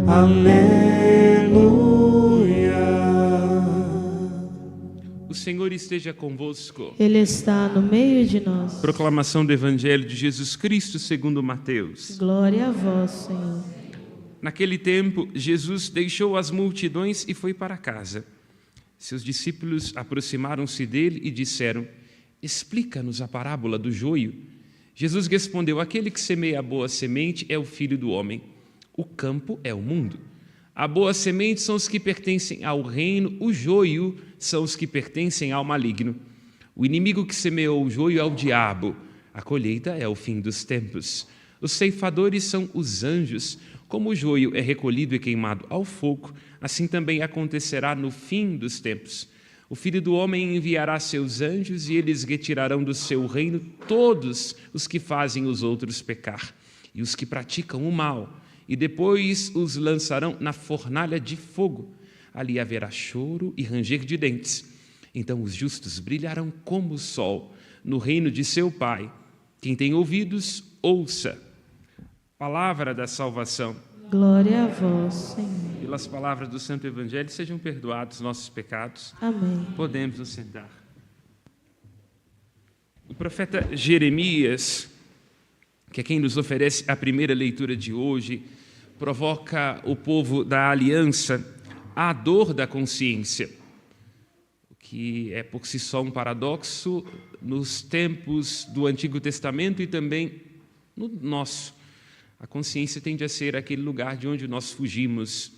Aleluia. O Senhor esteja convosco. Ele está no meio de nós. Proclamação do Evangelho de Jesus Cristo segundo Mateus. Glória a vós, Senhor. Naquele tempo, Jesus deixou as multidões e foi para casa. Seus discípulos aproximaram-se dele e disseram: explica-nos a parábola do joio. Jesus respondeu: aquele que semeia a boa semente é o Filho do Homem. O campo é o mundo. A boa semente são os que pertencem ao reino, o joio são os que pertencem ao maligno. O inimigo que semeou o joio é o diabo. A colheita é o fim dos tempos. Os ceifadores são os anjos. Como o joio é recolhido e queimado ao fogo, assim também acontecerá no fim dos tempos. O Filho do Homem enviará seus anjos e eles retirarão do seu reino todos os que fazem os outros pecar e os que praticam o mal, e depois os lançarão na fornalha de fogo. Ali haverá choro e ranger de dentes. Então os justos brilharão como o sol no reino de seu Pai. Quem tem ouvidos, ouça. Palavra da salvação. Glória a vós, Senhor. Pelas palavras do Santo Evangelho, sejam perdoados nossos pecados. Amém. Podemos nos sentar. O profeta Jeremias, que é quem nos oferece a primeira leitura de hoje, provoca o povo da aliança à dor da consciência, o que é por si só um paradoxo nos tempos do Antigo Testamento e também no nosso. A consciência tende a ser aquele lugar de onde nós fugimos.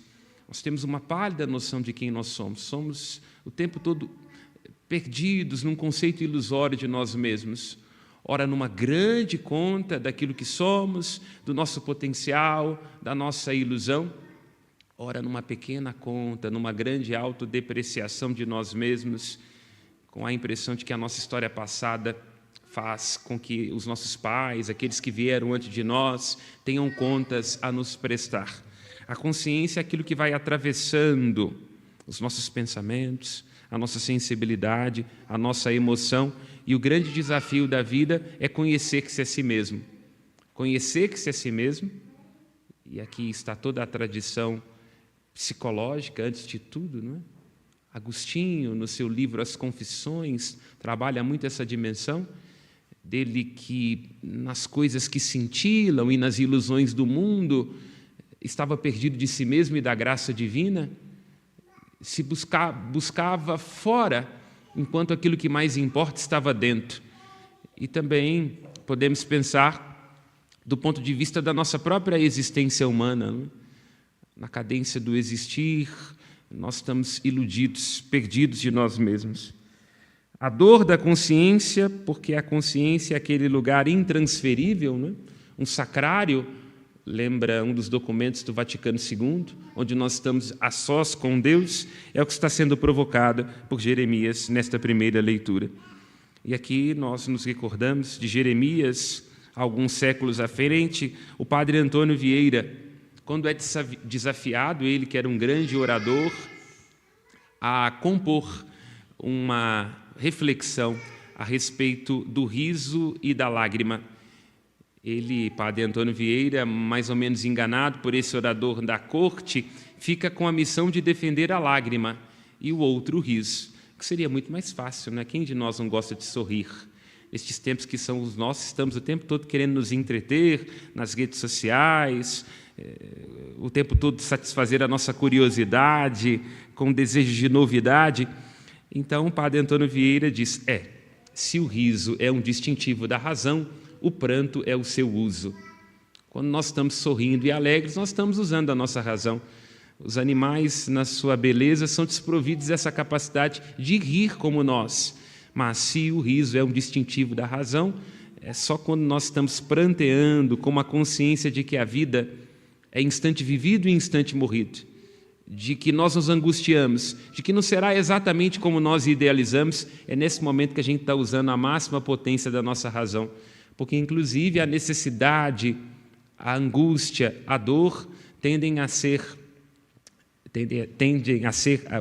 Nós temos uma pálida noção de quem nós somos. Somos o tempo todo perdidos num conceito ilusório de nós mesmos. Ora, numa grande conta daquilo que somos, do nosso potencial, da nossa ilusão. Ora, numa pequena conta, numa grande autodepreciação de nós mesmos, com a impressão de que a nossa história passada faz com que os nossos pais, aqueles que vieram antes de nós, tenham contas a nos prestar. A consciência é aquilo que vai atravessando os nossos pensamentos, a nossa sensibilidade, a nossa emoção, e o grande desafio da vida é conhecer-se a si mesmo. Conhecer-se a si mesmo, e aqui está toda a tradição psicológica, antes de tudo, não é? Agostinho, no seu livro As Confissões, trabalha muito essa dimensão, dele que nas coisas que cintilam e nas ilusões do mundo estava perdido de si mesmo e da graça divina, se buscava fora, enquanto aquilo que mais importa estava dentro. E também podemos pensar do ponto de vista da nossa própria existência humana, não é? Na cadência do existir, nós estamos iludidos, perdidos de nós mesmos. A dor da consciência, porque a consciência é aquele lugar intransferível, né? Um sacrário, lembra um dos documentos do Vaticano II, onde nós estamos a sós com Deus, é o que está sendo provocado por Jeremias nesta primeira leitura. E aqui nós nos recordamos de Jeremias, alguns séculos à frente, o padre Antônio Vieira, quando é desafiado, ele que era um grande orador, a compor uma reflexão a respeito do riso e da lágrima. Ele, padre Antônio Vieira, mais ou menos enganado por esse orador da corte, fica com a missão de defender a lágrima e o outro o riso, que seria muito mais fácil, né? Quem de nós não gosta de sorrir? Estes tempos que são os nossos, estamos o tempo todo querendo nos entreter nas redes sociais, o tempo todo satisfazer a nossa curiosidade com desejos de novidade. Então, o padre Antônio Vieira diz, se o riso é um distintivo da razão, o pranto é o seu uso. Quando nós estamos sorrindo e alegres, nós estamos usando a nossa razão. Os animais, na sua beleza, são desprovidos dessa capacidade de rir como nós. Mas se o riso é um distintivo da razão, é só quando nós estamos pranteando com uma consciência de que a vida é instante vivido e instante morrido, de que nós nos angustiamos, de que não será exatamente como nós idealizamos, é nesse momento que a gente está usando a máxima potência da nossa razão. Porque, inclusive, a necessidade, a angústia, a dor, tendem a ser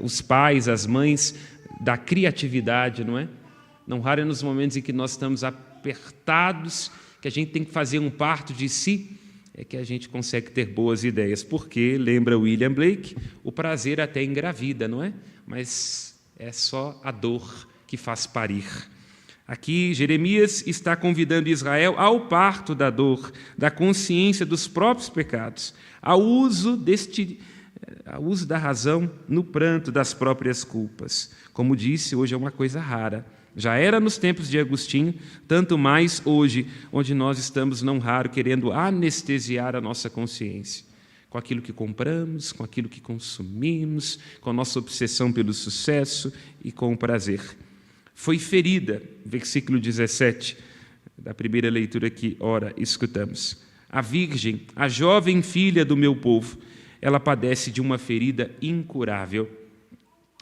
os pais, as mães da criatividade, não é? Não raro é nos momentos em que nós estamos apertados, que a gente tem que fazer um parto de si, é que a gente consegue ter boas ideias, porque, lembra William Blake, o prazer até engravida, não é? Mas é só a dor que faz parir. Aqui, Jeremias está convidando Israel ao parto da dor, da consciência dos próprios pecados, ao uso da razão no pranto das próprias culpas. Como disse, hoje é uma coisa rara. Já era nos tempos de Agostinho, tanto mais hoje, onde nós estamos, não raro, querendo anestesiar a nossa consciência com aquilo que compramos, com aquilo que consumimos, com a nossa obsessão pelo sucesso e com o prazer. Foi ferida, versículo 17, da primeira leitura que ora escutamos. A virgem, a jovem filha do meu povo, ela padece de uma ferida incurável.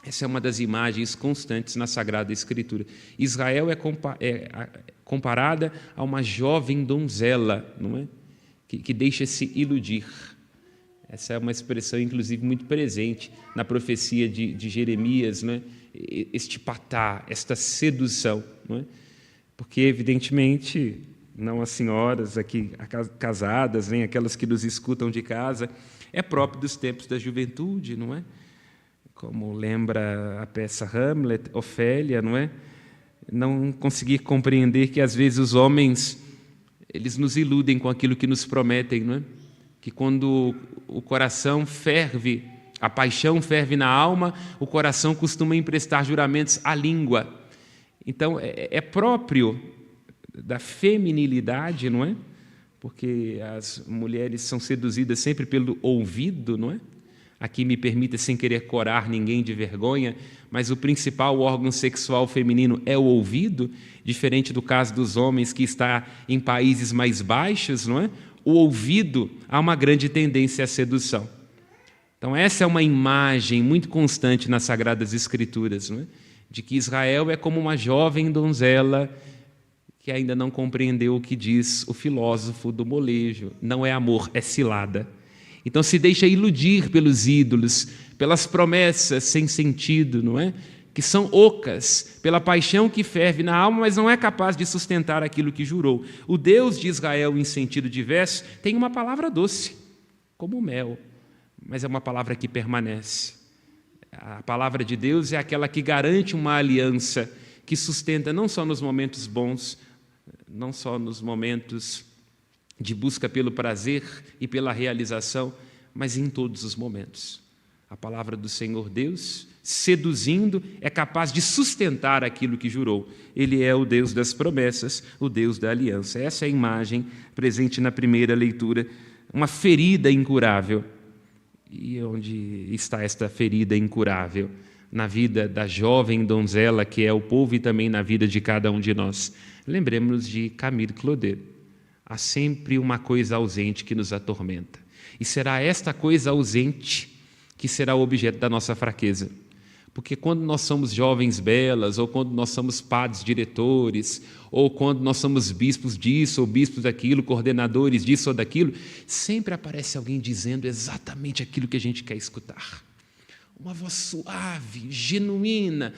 Essa é uma das imagens constantes na Sagrada Escritura. Israel é comparada a uma jovem donzela, não é? Que deixa-se iludir. Essa é uma expressão, inclusive, muito presente na profecia de Jeremias, não é? Este patá, esta sedução. Não é? Porque, evidentemente, não as senhoras aqui casadas, nem aquelas que nos escutam de casa, é próprio dos tempos da juventude, não é? Como lembra a peça Hamlet, Ofélia, não é? Não conseguir compreender que, às vezes, os homens eles nos iludem com aquilo que nos prometem, não é? Que quando o coração ferve, a paixão ferve na alma, o coração costuma emprestar juramentos à língua. Então, é próprio da feminilidade, não é? Porque as mulheres são seduzidas sempre pelo ouvido, não é? Aqui me permita, sem querer corar ninguém de vergonha, mas o principal órgão sexual feminino é o ouvido, diferente do caso dos homens que está em países mais baixos, não é? O ouvido há uma grande tendência à sedução. Então essa é uma imagem muito constante nas Sagradas Escrituras, não é? De que Israel é como uma jovem donzela que ainda não compreendeu o que diz o filósofo do molejo. Não é amor, é cilada. Então se deixa iludir pelos ídolos, pelas promessas sem sentido, não é? Que são ocas, pela paixão que ferve na alma, mas não é capaz de sustentar aquilo que jurou. O Deus de Israel, em sentido diverso, tem uma palavra doce, como mel, mas é uma palavra que permanece. A palavra de Deus é aquela que garante uma aliança, que sustenta não só nos momentos bons, não só nos momentos de busca pelo prazer e pela realização, mas em todos os momentos. A palavra do Senhor Deus, seduzindo, é capaz de sustentar aquilo que jurou. Ele é o Deus das promessas, o Deus da aliança. Essa é a imagem presente na primeira leitura, uma ferida incurável. E onde está esta ferida incurável? Na vida da jovem donzela, que é o povo, e também na vida de cada um de nós. Lembremos-nos de Camille Claudel. Há sempre uma coisa ausente que nos atormenta. E será esta coisa ausente que será o objeto da nossa fraqueza. Porque quando nós somos jovens belas, ou quando nós somos padres diretores, ou quando nós somos bispos disso, ou bispos daquilo, coordenadores disso ou daquilo, sempre aparece alguém dizendo exatamente aquilo que a gente quer escutar. Uma voz suave, genuína,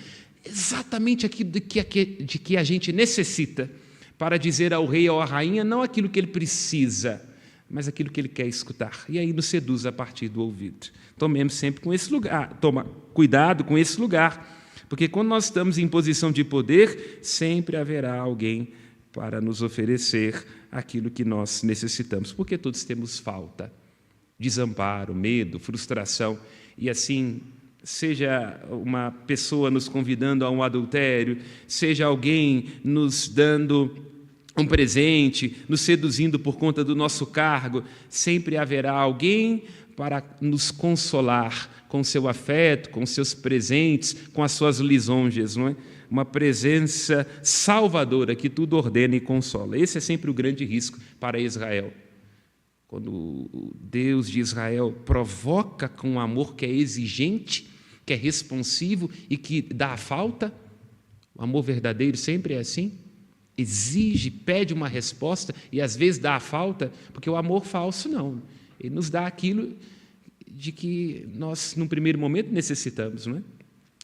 exatamente aquilo de que a gente necessita, para dizer ao rei ou à rainha não aquilo que ele precisa, mas aquilo que ele quer escutar. E aí nos seduz a partir do ouvido. Tomemos sempre com esse lugar, cuidado com esse lugar, porque quando nós estamos em posição de poder, sempre haverá alguém para nos oferecer aquilo que nós necessitamos, porque todos temos falta, desamparo, medo, frustração, e assim, seja uma pessoa nos convidando a um adultério, seja alguém nos dando um presente, nos seduzindo por conta do nosso cargo, sempre haverá alguém para nos consolar com seu afeto, com seus presentes, com as suas lisonjas, não é? Uma presença salvadora que tudo ordena e consola. Esse é sempre o grande risco para Israel. Quando o Deus de Israel provoca com um amor que é exigente, que é responsivo e que dá a falta, o amor verdadeiro sempre é assim. Exige, pede uma resposta e às vezes dá a falta, porque o amor falso não. Ele nos dá aquilo de que nós, num primeiro momento, necessitamos, não é?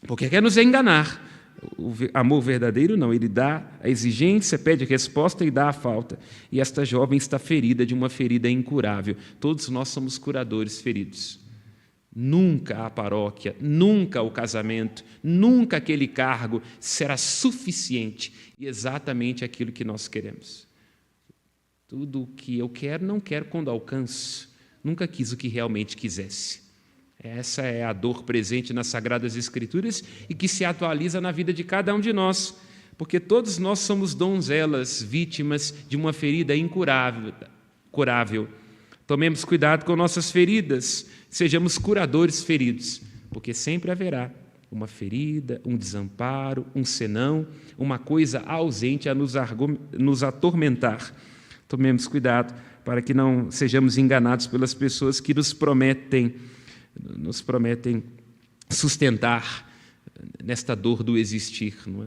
Porque quer nos enganar, O amor verdadeiro não, ele dá a exigência, pede a resposta e dá a falta. E esta jovem está ferida de uma ferida incurável. Todos nós somos curadores feridos. Nunca a paróquia, nunca o casamento, nunca aquele cargo será suficiente e exatamente aquilo que nós queremos. Tudo o que eu quero, não quero quando alcanço. Nunca quis o que realmente quisesse. Essa é a dor presente nas Sagradas Escrituras e que se atualiza na vida de cada um de nós, porque todos nós somos donzelas, vítimas de uma ferida incurável. Tomemos cuidado com nossas feridas, sejamos curadores feridos, porque sempre haverá uma ferida, um desamparo, um senão, uma coisa ausente a nos atormentar. Tomemos cuidado para que não sejamos enganados pelas pessoas que nos prometem sustentar nesta dor do existir, não é?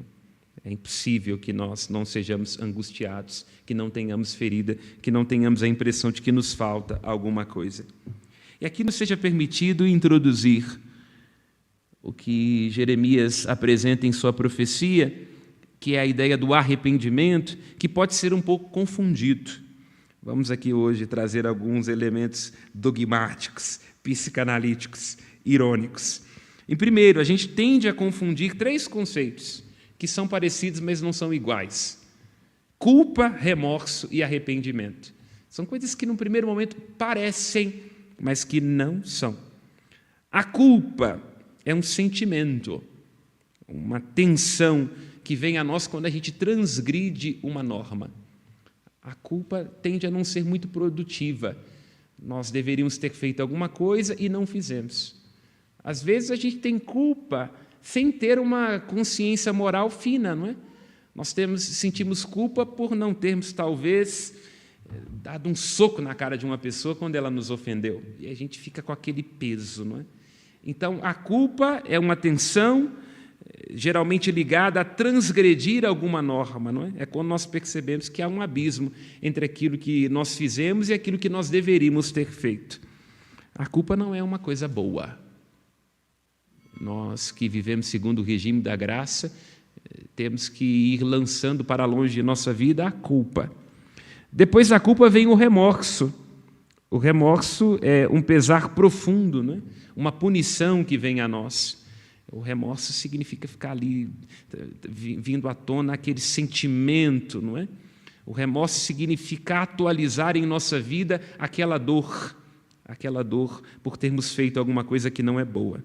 É impossível que nós não sejamos angustiados, que não tenhamos ferida, que não tenhamos a impressão de que nos falta alguma coisa. E aqui nos seja permitido introduzir o que Jeremias apresenta em sua profecia, que é a ideia do arrependimento, que pode ser um pouco confundido. Vamos aqui hoje trazer alguns elementos dogmáticos, psicanalíticos, irônicos. Em primeiro, a gente tende a confundir 3 conceitos que são parecidos, mas não são iguais: culpa, remorso e arrependimento. São coisas que, num primeiro momento, parecem, mas que não são. A culpa é um sentimento, uma tensão que vem a nós quando a gente transgride uma norma. A culpa tende a não ser muito produtiva. Nós deveríamos ter feito alguma coisa e não fizemos. Às vezes a gente tem culpa sem ter uma consciência moral fina, não é? Nós sentimos culpa por não termos, talvez, dado um soco na cara de uma pessoa quando ela nos ofendeu. E a gente fica com aquele peso, não é? Então, a culpa é uma tensão geralmente ligada a transgredir alguma norma, não é? É quando nós percebemos que há um abismo entre aquilo que nós fizemos e aquilo que nós deveríamos ter feito. A culpa não é uma coisa boa. Nós que vivemos segundo o regime da graça, temos que ir lançando para longe de nossa vida a culpa. Depois da culpa vem o remorso. O remorso é um pesar profundo, né? Uma punição que vem a nós. O remorso significa ficar ali, vindo à tona aquele sentimento, não é? O remorso significa atualizar em nossa vida aquela dor por termos feito alguma coisa que não é boa.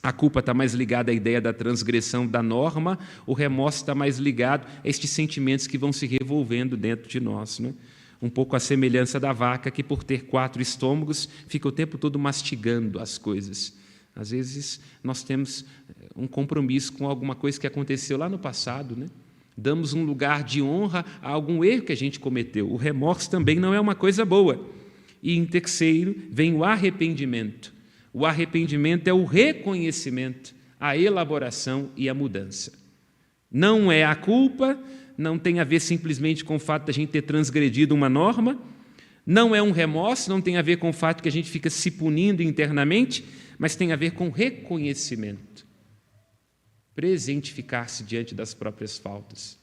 A culpa está mais ligada à ideia da transgressão da norma, o remorso está mais ligado a estes sentimentos que vão se revolvendo dentro de nós, né? Um pouco a semelhança da vaca que, por ter 4 estômagos, fica o tempo todo mastigando as coisas. Às vezes, nós temos um compromisso com alguma coisa que aconteceu lá no passado, né? Damos um lugar de honra a algum erro que a gente cometeu. O remorso também não é uma coisa boa. E, em terceiro, vem o arrependimento. O arrependimento é o reconhecimento, a elaboração e a mudança. Não é a culpa, não tem a ver simplesmente com o fato de a gente ter transgredido uma norma, não é um remorso, não tem a ver com o fato que a gente fica se punindo internamente, mas tem a ver com reconhecimento. Presentificar-se diante das próprias faltas.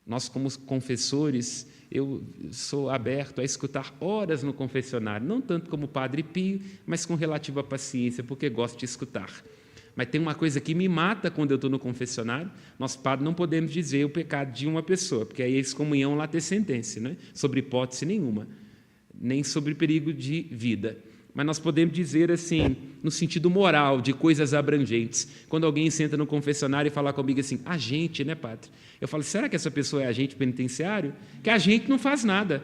Nós, como confessores, eu sou aberto a escutar horas no confessionário, não tanto como Padre Pio, mas com relativa paciência, porque gosto de escutar. Mas tem uma coisa que me mata quando eu estou no confessionário: nós, padres, não podemos dizer o pecado de uma pessoa, porque aí a excomunhão lá tem sentença, não é? Sobre hipótese nenhuma, nem sobre perigo de vida. Mas nós podemos dizer assim, no sentido moral, de coisas abrangentes. Quando alguém senta no confessionário e fala comigo assim: agente, né, padre? Eu falo: será que essa pessoa é agente penitenciário? Que agente não faz nada.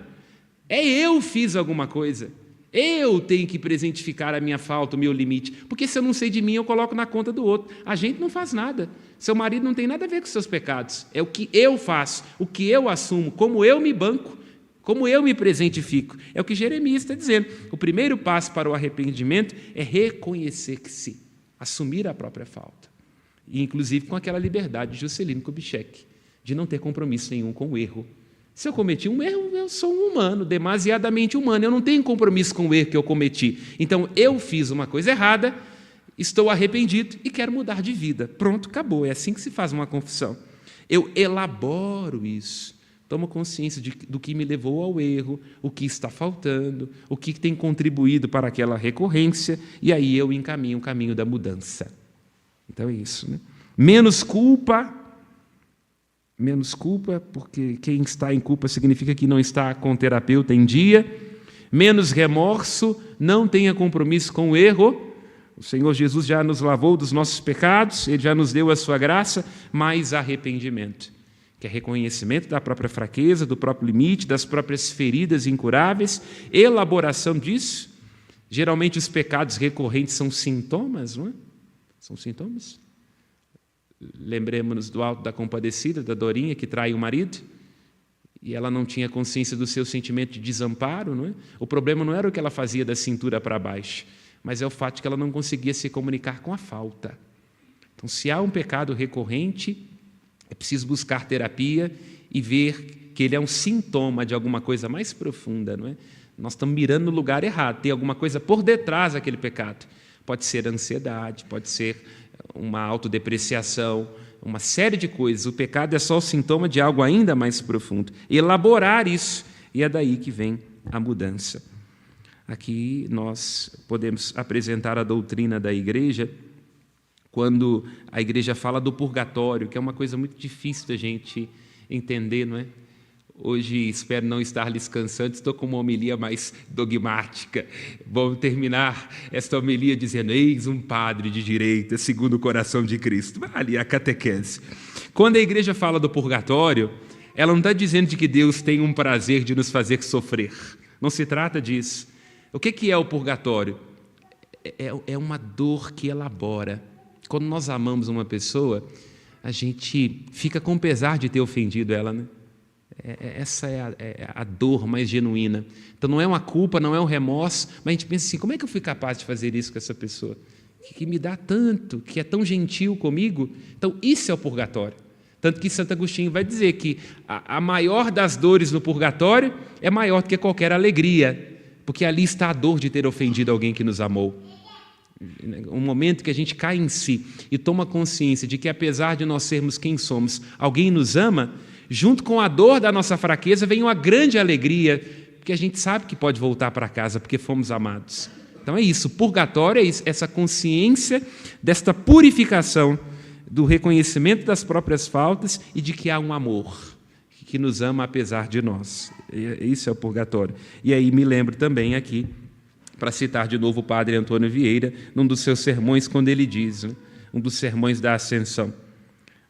Eu fiz alguma coisa. Eu tenho que presentificar a minha falta, o meu limite. Porque se eu não sei de mim, eu coloco na conta do outro. Agente não faz nada. Seu marido não tem nada a ver com seus pecados. É o que eu faço, o que eu assumo, como eu me banco, como eu me presentifico. É o que Jeremias está dizendo. O primeiro passo para o arrependimento é reconhecer-se, assumir a própria falta. E, inclusive, com aquela liberdade de Juscelino Kubitschek, de não ter compromisso nenhum com o erro. Se eu cometi um erro, eu sou um humano, demasiadamente humano. Eu não tenho compromisso com o erro que eu cometi. Então, eu fiz uma coisa errada estou arrependido e quero mudar de vida. Pronto, acabou. É assim que se faz uma confissão. Eu elaboro isso. Tomo consciência do que me levou ao erro, o que está faltando, o que tem contribuído para aquela recorrência, e aí eu encaminho o caminho da mudança. Então é isso, né? Menos culpa, porque quem está em culpa significa que não está com o terapeuta em dia. Menos remorso, não tenha compromisso com o erro. O Senhor Jesus já nos lavou dos nossos pecados, Ele já nos deu a sua graça, mais arrependimento, que é reconhecimento da própria fraqueza, do próprio limite, das próprias feridas incuráveis, elaboração disso. Geralmente os pecados recorrentes são sintomas, não é? São sintomas. Lembremos-nos do Alto da Compadecida, da Dorinha, que trai o marido, e ela não tinha consciência do seu sentimento de desamparo, não é? O problema não era o que ela fazia da cintura para baixo, mas é o fato de que ela não conseguia se comunicar com a falta. Então, se há um pecado recorrente, é preciso buscar terapia e ver que ele é um sintoma de alguma coisa mais profunda, não é? Nós estamos mirando no lugar errado, tem alguma coisa por detrás daquele pecado. Pode ser ansiedade, pode ser uma autodepreciação, uma série de coisas. O pecado é só o sintoma de algo ainda mais profundo. Elaborar isso, e é daí que vem a mudança. Aqui nós podemos apresentar a doutrina da igreja quando a igreja fala do purgatório, que é uma coisa muito difícil da gente entender, não é? Hoje espero não estar lhes cansando, estou com uma homilia mais dogmática. Vamos terminar esta homilia dizendo: eis um padre de direita, segundo o coração de Cristo. Ali a catequese. Quando a igreja fala do purgatório, ela não está dizendo de que Deus tem um prazer de nos fazer sofrer. Não se trata disso. O que é o purgatório? É uma dor que elabora. Quando nós amamos uma pessoa, a gente fica com pesar de ter ofendido ela, né? Essa é a dor mais genuína. Então não é uma culpa, não é um remorso, mas a gente pensa assim: como é que eu fui capaz de fazer isso com essa pessoa? Que me dá tanto, que é tão gentil comigo. Então isso é o purgatório. Tanto que Santo Agostinho vai dizer que a maior das dores no purgatório é maior do que qualquer alegria, porque ali está a dor de ter ofendido alguém que nos amou. Um momento que a gente cai em si e toma consciência de que, apesar de nós sermos quem somos, alguém nos ama, junto com a dor da nossa fraqueza vem uma grande alegria, porque a gente sabe que pode voltar para casa porque fomos amados. Então é isso, purgatório é isso, essa consciência desta purificação, do reconhecimento das próprias faltas e de que há um amor que nos ama apesar de nós. Isso é o purgatório. E aí me lembro também aqui, para citar de novo o padre Antônio Vieira, num dos seus sermões, quando ele diz, né, um dos sermões da Ascensão: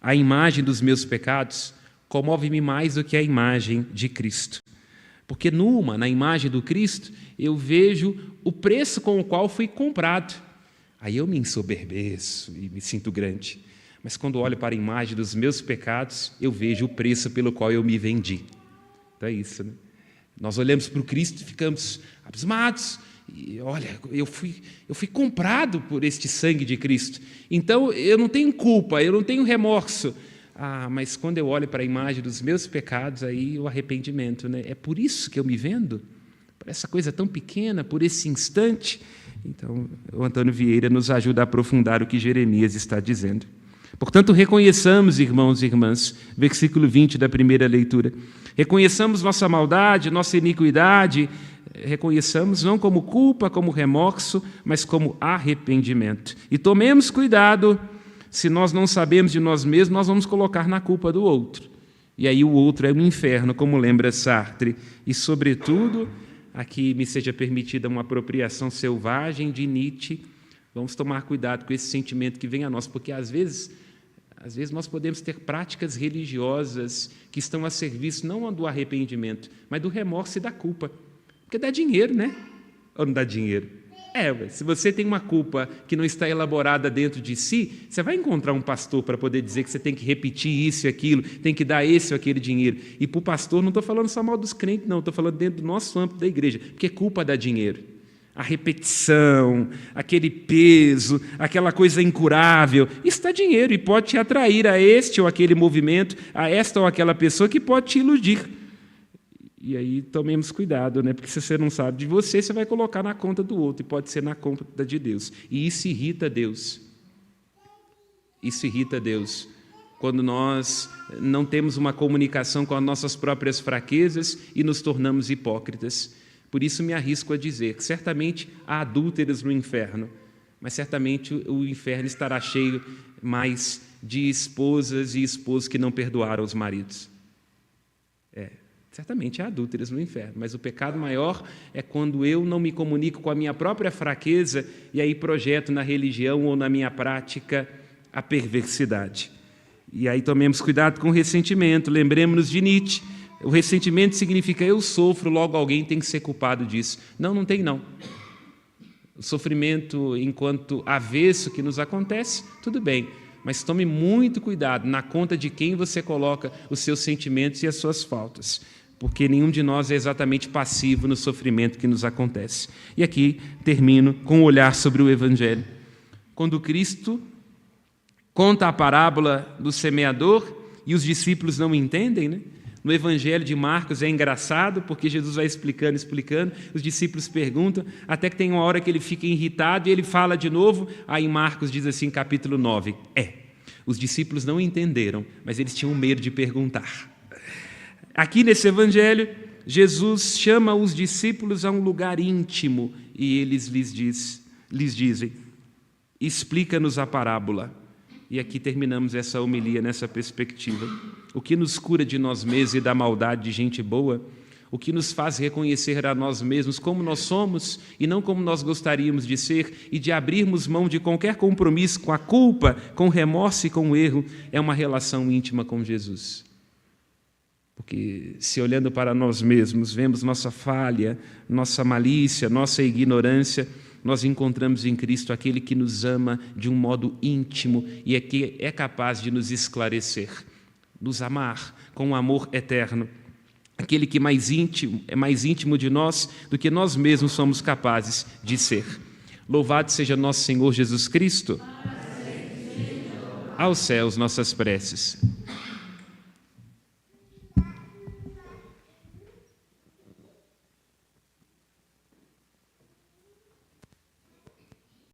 a imagem dos meus pecados comove-me mais do que a imagem de Cristo. Porque na imagem do Cristo, eu vejo o preço com o qual fui comprado. Aí eu me ensoberbeço e me sinto grande. Mas quando olho para a imagem dos meus pecados, eu vejo o preço pelo qual eu me vendi. Então é isso, né? Nós olhamos para o Cristo e ficamos abismados. E olha, eu fui comprado por este sangue de Cristo. Então eu não tenho culpa, eu não tenho remorso. Mas quando eu olho para a imagem dos meus pecados, aí o arrependimento, né? É por isso que eu me vendo? Por essa coisa tão pequena, por esse instante? Então, o Antônio Vieira nos ajuda a aprofundar o que Jeremias está dizendo. Portanto, reconheçamos, irmãos e irmãs, versículo 20 da primeira leitura, reconheçamos nossa maldade, nossa iniquidade, reconheçamos não como culpa, como remorso, mas como arrependimento. E tomemos cuidado. Se nós não sabemos de nós mesmos, nós vamos colocar na culpa do outro. E aí o outro é o inferno, como lembra Sartre. E, sobretudo, aqui me seja permitida uma apropriação selvagem de Nietzsche, vamos tomar cuidado com esse sentimento que vem a nós, porque às vezes nós podemos ter práticas religiosas que estão a serviço não do arrependimento, mas do remorso e da culpa. Porque dá dinheiro, né? Ou não dá dinheiro? Se você tem uma culpa que não está elaborada dentro de si, você vai encontrar um pastor para poder dizer que você tem que repetir isso e aquilo, tem que dar esse ou aquele dinheiro. E para o pastor, não estou falando só mal dos crentes, não, estou falando dentro do nosso âmbito da igreja, porque culpa dá dinheiro. A repetição, aquele peso, aquela coisa incurável, isso dá dinheiro e pode te atrair a este ou aquele movimento, a esta ou aquela pessoa que pode te iludir. E aí tomemos cuidado, né? Porque se você não sabe de você, você vai colocar na conta do outro, e pode ser na conta de Deus. E isso irrita Deus. Isso irrita Deus. Quando nós não temos uma comunicação com as nossas próprias fraquezas e nos tornamos hipócritas. Por isso me arrisco a dizer que certamente há adúlteros no inferno, mas certamente o inferno estará cheio mais de esposas e esposos que não perdoaram os maridos. Certamente há adúlteros no inferno, mas o pecado maior é quando eu não me comunico com a minha própria fraqueza e aí projeto na religião ou na minha prática a perversidade. E aí tomemos cuidado com o ressentimento, lembremos-nos de Nietzsche. O ressentimento significa eu sofro, logo alguém tem que ser culpado disso. Não tem não. O sofrimento enquanto avesso que nos acontece, tudo bem, mas tome muito cuidado na conta de quem você coloca os seus sentimentos e as suas faltas, porque nenhum de nós é exatamente passivo no sofrimento que nos acontece. E aqui termino com um olhar sobre o Evangelho. Quando Cristo conta a parábola do semeador e os discípulos não entendem, né? No Evangelho de Marcos é engraçado, porque Jesus vai explicando, os discípulos perguntam, até que tem uma hora que ele fica irritado e ele fala de novo, aí Marcos diz assim, capítulo 9, os discípulos não entenderam, mas eles tinham medo de perguntar. Aqui nesse Evangelho, Jesus chama os discípulos a um lugar íntimo e eles lhes dizem, explica-nos a parábola. E aqui terminamos essa homilia nessa perspectiva. O que nos cura de nós mesmos e da maldade de gente boa, o que nos faz reconhecer a nós mesmos como nós somos e não como nós gostaríamos de ser e de abrirmos mão de qualquer compromisso com a culpa, com o remorso e com o erro, é uma relação íntima com Jesus. Porque se olhando para nós mesmos, vemos nossa falha, nossa malícia, nossa ignorância, nós encontramos em Cristo aquele que nos ama de um modo íntimo e que é capaz de nos esclarecer, nos amar com um amor eterno. Aquele que é mais íntimo de nós do que nós mesmos somos capazes de ser. Louvado seja nosso Senhor Jesus Cristo. Aos céus nossas preces.